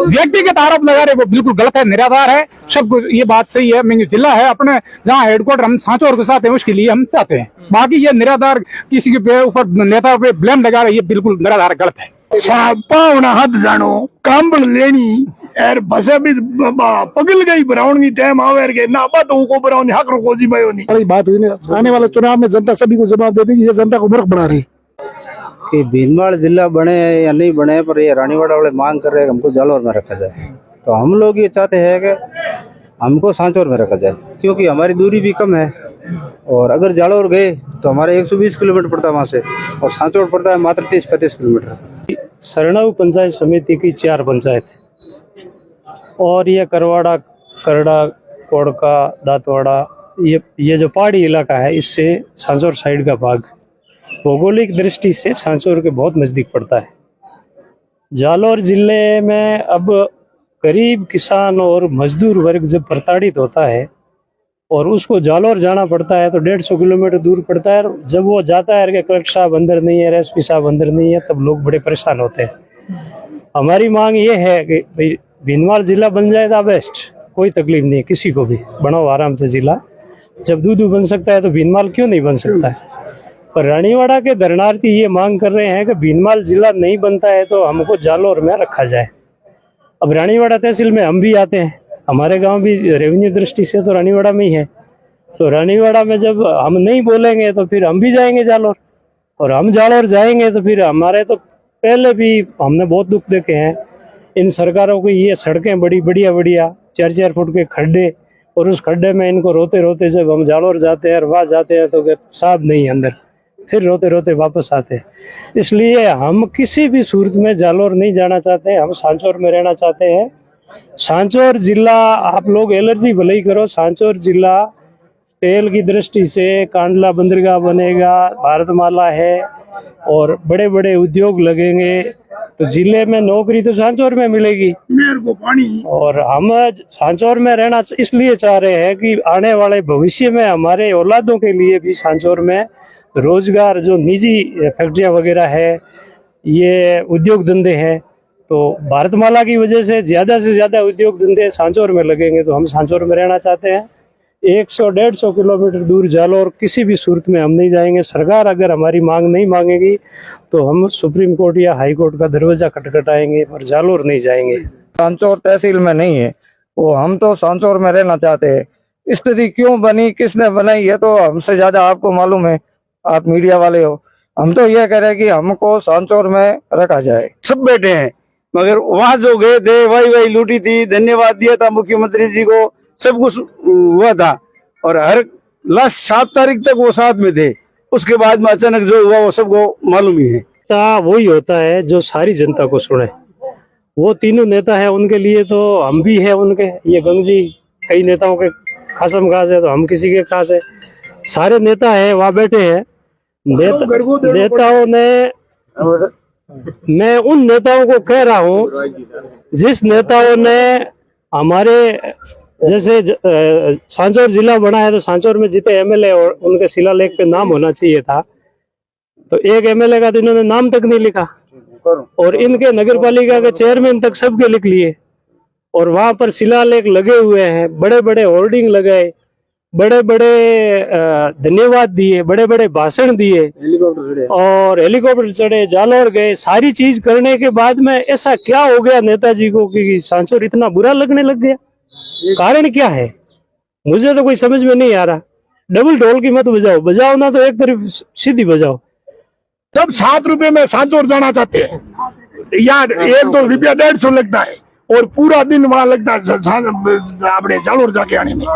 व्यक्तिगत आरोप लगा रहे वो बिल्कुल गलत है, निराधार है। सब कुछ ये बात सही है। मैं जिला है अपने जहाँ हेडक्वार्टर हम सांचौर के साथ है, उसके लिए हम चाहते हैं। बाकी ये निराधार किसी के ऊपर नेता पे ब्लेम लगा रहे, ये बिल्कुल निराधार गलत है। पावना हद जानो कांबल लेनी यार बसे भी पगल गई ब्राउन की टाइम आवे के ना बात को ब्राउन हक को जी भाई नहीं। बड़ी बात हुई नहीं, आने वाले चुनाव में जनता सभी को जवाब दे देगी। ये जनता को मूर्ख बना रही कि भीनमाल जिला बने या नहीं बने, पर ये रानीवाड़ा वाले मांग कर रहे हैं हमको जालौर में रखा जाए। तो हम लोग ये चाहते हैं कि हमको सांचौर में रखा जाए, क्योंकि हमारी दूरी भी कम है। और अगर जालौर गए तो हमारे 120 किलोमीटर पड़ता है वहाँ से, और सांचौर पड़ता है मात्र 30-35 किलोमीटर। सरनाऊ पंचायत समिति की 4 पंचायत और ये करवाड़ा, करड़ा, कोड़का, दातवाड़ा, ये जो पहाड़ी इलाका है, इससे सांचौर साइड का भाग भौगोलिक दृष्टि से सांचौर के बहुत नज़दीक पड़ता है। जालौर जिले में अब गरीब किसान और मजदूर वर्ग जब प्रताड़ित होता है और उसको जालौर जाना पड़ता है तो 150 किलोमीटर दूर पड़ता है। जब वो जाता है कि कलेक्टर साहब अंदर नहीं है, एसपी साहब अंदर नहीं है, तब लोग बड़े परेशान होते हैं। हमारी मांग ये है कि भाई भीनमाल जिला बन जाए तो बेस्ट, कोई तकलीफ नहीं है किसी को भी, बनाओ आराम से जिला। जब दूध बन सकता है तो भीनमाल क्यों नहीं बन सकता है। पर रानीवाड़ा के धरनार्थी ये मांग कर रहे हैं कि भीनमाल जिला नहीं बनता है तो हमको जालौर में रखा जाए। अब रानीवाड़ा तहसील में हम भी आते हैं, हमारे गांव भी रेवेन्यू दृष्टि से तो रानीवाड़ा में ही है। तो रानीवाड़ा में जब हम नहीं बोलेंगे तो फिर हम भी जाएंगे जालौर, और हम जालौर जाएंगे तो फिर हमारे तो पहले भी हमने बहुत दुख देखे हैं इन सरकारों की। ये सड़कें बड़ी बढ़िया 4-4 फुट के खड्डे, और उस खड्डे में इनको रोते रोते जब हम जालौर जाते हैं और वहाँ जाते हैं तो साहब नहीं अंदर, फिर रोते रोते वापस आते हैं। इसलिए हम किसी भी सूरत में जालौर नहीं जाना चाहते, हम सांचौर में रहना चाहते हैं। सांचौर जिला, आप लोग एलर्जी भले ही करो, सांचौर जिला तेल की दृष्टि से कांडला बंदरगाह बनेगा, भारतमाला है और बड़े बड़े उद्योग लगेंगे, तो जिले में नौकरी तो सांचौर में मिलेगी मेरे को पानी। और हम सांचौर में रहना इसलिए चाह रहे हैं कि आने वाले भविष्य में हमारे औलादों के लिए भी सांचौर में रोजगार, जो निजी फैक्ट्रियां वगैरह है, ये उद्योग धंधे हैं, तो भारतमाला की वजह से ज्यादा उद्योग धंधे सांचौर में लगेंगे। तो हम सांचौर में रहना चाहते हैं। 100-150 किलोमीटर दूर जालौर किसी भी सूरत में हम नहीं जाएंगे। सरकार अगर हमारी मांग नहीं मांगेगी तो हम सुप्रीम कोर्ट या हाई कोर्ट का दरवाजा खटखटाएंगे, पर जालौर नहीं जाएंगे। सांचौर तहसील में नहीं है वो, हम तो सांचौर में रहना चाहते हैं। स्थिति क्यों बनी, किसने बनाई, ये तो हमसे ज्यादा आपको मालूम है, आप मीडिया वाले हो। हम तो यह कह रहे हैं कि हमको सांचौर में रखा जाए। सब बैठे हैं, मगर वहाँ जो गए थे वही लूटी थी, धन्यवाद दिया था मुख्यमंत्री जी को, सब कुछ हुआ था और हर लास्ट 7 तारीख तक वो साथ में थे। उसके बाद में अचानक जो हुआ वो सबको मालूम ही है। वही होता है जो सारी जनता को सुने। वो तीनों नेता है, उनके लिए तो हम भी है उनके। ये गंगजी कई नेताओं के खासम खास है तो हम किसी के खास है। सारे नेता है वहाँ बैठे हैं। नेताओं ने, मैं उन नेताओं को कह रहा हूँ जिस नेताओं ने हमारे, जैसे सांचौर जिला बना है तो सांचौर में जितने एमएलए और उनके शिलालेख पे नाम होना चाहिए था, तो एक एमएलए का तो इन्होंने नाम तक नहीं लिखा, और इनके नगर पालिका के चेयरमैन तक सबके लिख लिए, और वहां पर शिलालेख लगे हुए हैं, बड़े बड़े होर्डिंग लगाए, बड़े बड़े धन्यवाद दिए, बड़े बड़े भाषण दिए, और हेलीकॉप्टर चढ़े, जालौर गए। सारी चीज करने के बाद में ऐसा क्या हो गया नेताजी को कि सांचौर इतना बुरा लगने लग गया? कारण क्या है मुझे तो कोई समझ में नहीं आ रहा। डबल ढोल की मत बजाओ ना, तो एक तरफ सीधी बजाओ। सब 7 रुपए में सांचौर जाना चाहते हैं यार, 1-2 रुपया 150 लगता है और पूरा दिन वहाँ लगता है अपने जालौर जाके आने में।